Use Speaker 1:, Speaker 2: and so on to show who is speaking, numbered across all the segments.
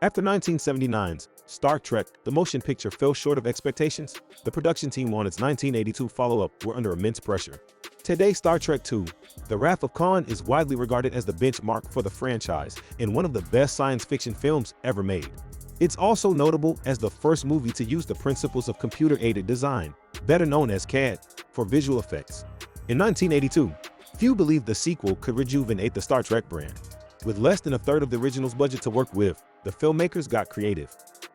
Speaker 1: After 1979's Star Trek, the motion picture fell short of expectations. The production team on its 1982 follow-up were under immense pressure. Today, Star Trek II: The Wrath of Khan is widely regarded as the benchmark for the franchise and one of the best science fiction films ever made. It's also notable as the first movie to use the principles of computer-aided design, better known as CAD, for visual effects. In 1982, few believed the sequel could rejuvenate the Star Trek brand. With less than a third of the original's budget to work with, the filmmakers got creative.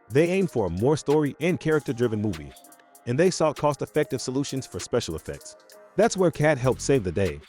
Speaker 1: They aimed for a more story and character-driven movie, and they sought cost-effective solutions for special effects. That's where CAD helped save the day.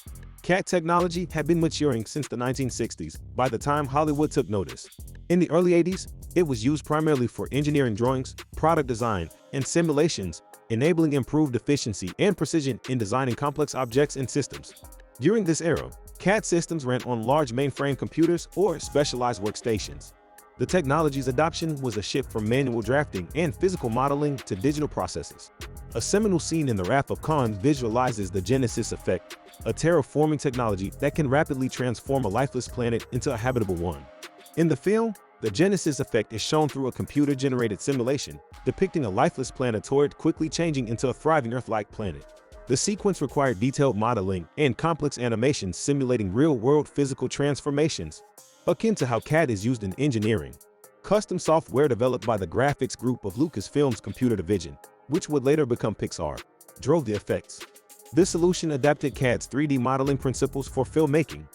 Speaker 1: CAD technology had been maturing since the 1960s by the time Hollywood took notice. In the early 80s, it was used primarily for engineering drawings, product design, and simulations, enabling improved efficiency and precision in designing complex objects and systems. During this era, CAD systems ran on large mainframe computers or specialized workstations. The technology's adoption was a shift from manual drafting and physical modeling to digital processes. A seminal scene in The Wrath of Khan visualizes the Genesis effect, a terraforming technology that can rapidly transform a lifeless planet into a habitable one. In the film, the Genesis effect is shown through a computer-generated simulation, depicting a lifeless planetoid quickly changing into a thriving Earth-like planet. The sequence required detailed modeling and complex animations simulating real-world physical transformations, akin to how CAD is used in engineering. Custom software developed by the graphics group of Lucasfilm's computer division, which would later become Pixar, drove the effects. This solution adapted CAD's 3D modeling principles for filmmaking.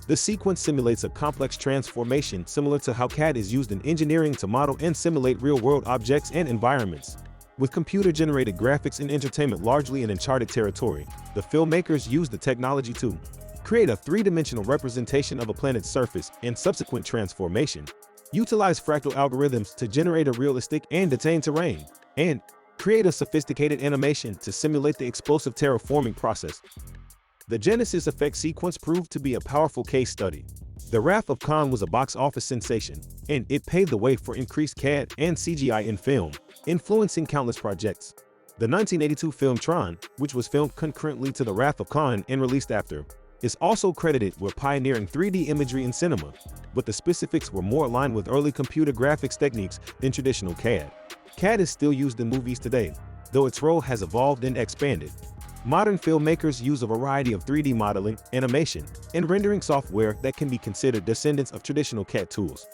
Speaker 1: The sequence simulates a complex transformation similar to how CAD is used in engineering to model and simulate real-world objects and environments. With computer-generated graphics and entertainment largely in uncharted territory, the filmmakers used the technology to create a three-dimensional representation of a planet's surface and subsequent transformation, utilize fractal algorithms to generate a realistic and detained terrain, and create a sophisticated animation to simulate the explosive terraforming process. The Genesis effect sequence proved to be a powerful case study. The Wrath of Khan was a box office sensation, and it paved the way for increased CAD and CGI in film, influencing countless projects. The 1982 film Tron, which was filmed concurrently to The Wrath of Khan and released after, is also credited with pioneering 3D imagery in cinema, but the specifics were more aligned with early computer graphics techniques than traditional CAD. CAD is still used in movies today, though its role has evolved and expanded. Modern filmmakers use a variety of 3D modeling, animation, and rendering software that can be considered descendants of traditional CAD tools.